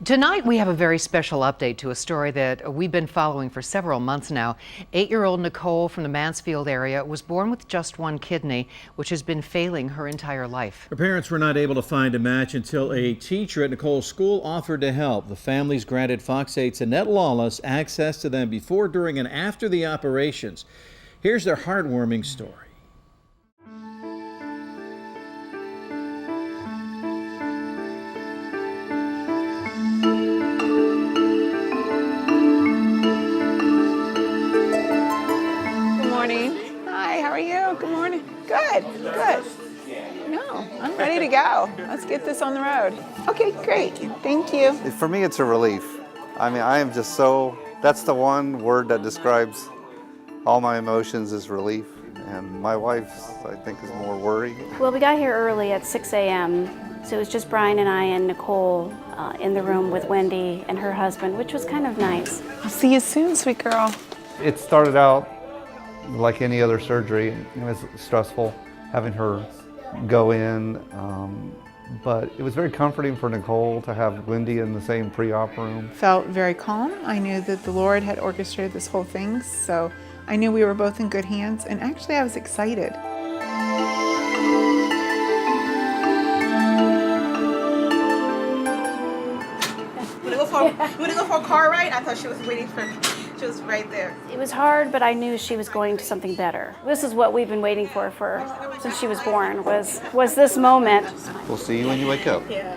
Tonight we have a very special update to a story that we've been following for several months now. 8-year-old Nicole from the Mansfield area was born with just one kidney, which has been failing her entire life. Her parents were not able to find a match until a teacher at Nicole's school offered to help. The families granted Fox 8's Annette Lawless access to them before, during, and after the operations. Here's their heartwarming story. Hi, how are you? Good morning. Good, good. No, I'm ready to go. Let's get this on the road. Okay, great. Thank you. For me, it's a relief. I mean, I am just so, that's the one word that describes all my emotions is relief. And my wife's, I think, is more worry. Well, we got here early at 6 a.m., so it was just Brian and I and Nicole in the room with Wendy and her husband, which was kind of nice. I'll see you soon, sweet girl. It started out like any other surgery. It was stressful having her go in, but it was very comforting for Nicole to have Wendy in the same pre-op room. Felt very calm. I knew that the Lord had orchestrated this whole thing, so I knew we were both in good hands, and actually I was excited. I'm gonna go for a car ride. I thought she was waiting for me. She was right there. It was hard, but I knew she was going to something better. This is what we've been waiting for since she was born, was this moment. We'll see you when you wake up. Yeah.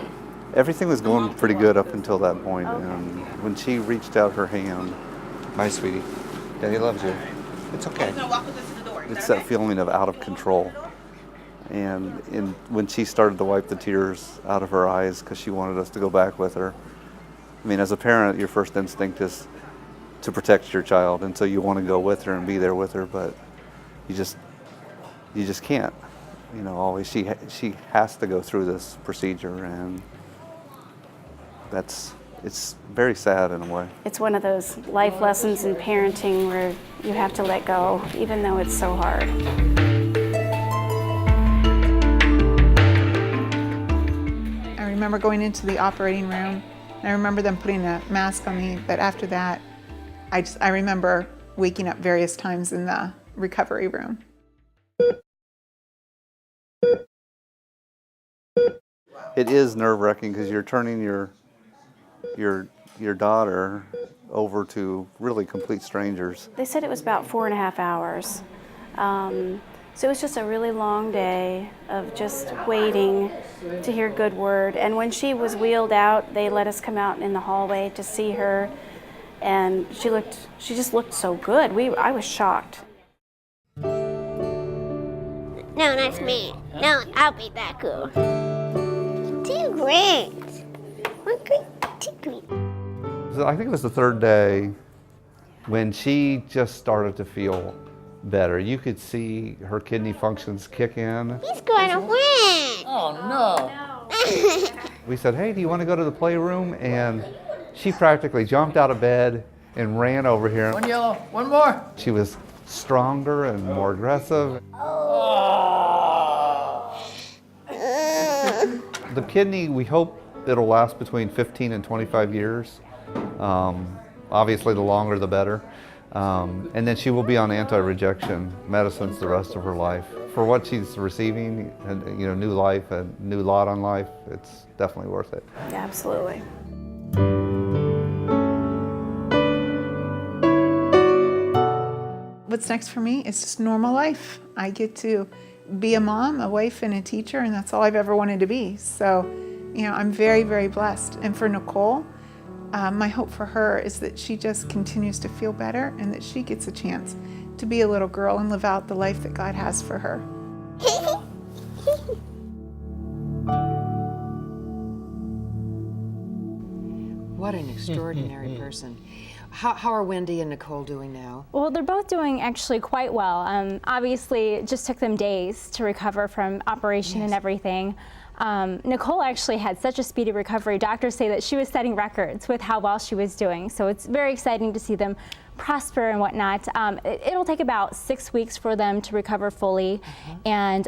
Everything was going pretty good up until that point. And when she reached out her hand, "Hi, sweetie, Daddy loves you. It's okay." Walk with us to the door. It's that feeling of out of control. And when she started to wipe the tears out of her eyes because she wanted us to go back with her. I mean, as a parent, your first instinct is to protect your child, and so you want to go with her and be there with her, but you just can't. You know, always she has to go through this procedure, and it's very sad in a way. It's one of those life lessons in parenting where you have to let go, even though it's so hard. I remember going into the operating room, and I remember them putting a mask on me, but after that, I remember waking up various times in the recovery room. It is nerve-wracking because you're turning your daughter over to really complete strangers. They said it was about 4.5 hours. So it was just a really long day of just waiting to hear a good word. And when she was wheeled out, they let us come out in the hallway to see her. And she just looked so good. I was shocked. No, that's me. No, I'll be that girl. Too great. What great secret. So I think it was the third day when she just started to feel better. You could see her kidney functions kick in. He's going to win. Oh, no. We said, "Hey, do you want to go to the playroom?" And she practically jumped out of bed and ran over here. One yellow, one more. She was stronger and more aggressive. The kidney, we hope it'll last between 15 and 25 years. Obviously, the longer the better. And then she will be on anti-rejection medicines the rest of her life. For what she's receiving, and new life, a new lot on life, it's definitely worth it. Absolutely. What's next for me is just normal life. I get to be a mom, a wife, and a teacher, and that's all I've ever wanted to be. So, I'm very, very blessed. And for Nicole, my hope for her is that she just continues to feel better and that she gets a chance to be a little girl and live out the life that God has for her. What an extraordinary person. How are Wendy and Nicole doing now? Well, they're both doing actually quite well. Obviously, it just took them days to recover from operation and everything. Nicole actually had such a speedy recovery. Doctors say that she was setting records with how well she was doing. So it's very exciting to see them prosper and whatnot. It'll take about 6 weeks for them to recover fully, and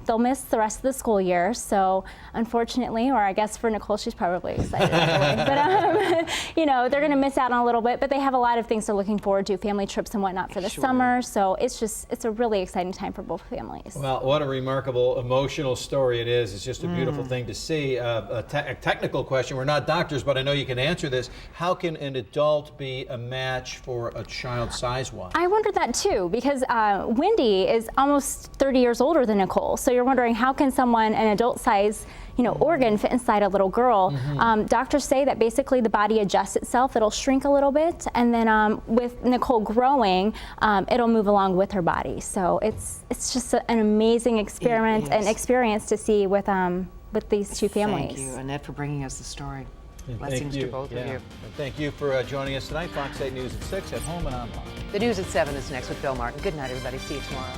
they'll miss the rest of the school year. So unfortunately, or I guess for Nicole, she's probably excited but you know, they're going to miss out on a little bit, but they have a lot of things they're looking forward to, family trips and whatnot for the summer. So it's a really exciting time for both families. Well, what a remarkable emotional story it is. It's just a beautiful thing to see. A technical question. We're not doctors, but I know you can answer this. How can an adult be a match for a child size-wise? I wondered that too, because Wendy is almost 30 years older than Nicole. So you're wondering, how can someone, an adult size, you know, organ fit inside a little girl? Doctors say that basically the body adjusts itself. It'll shrink a little bit, and then with Nicole growing, it'll move along with her body. So it's just an amazing experiment and experience to see with these two families. Thank you, Annette, for bringing us the story. And Blessings to both of you. And thank you for joining us tonight. Fox 8 News at 6 at home and online. The news at 7 is next with Bill Martin. Good night, everybody. See you tomorrow.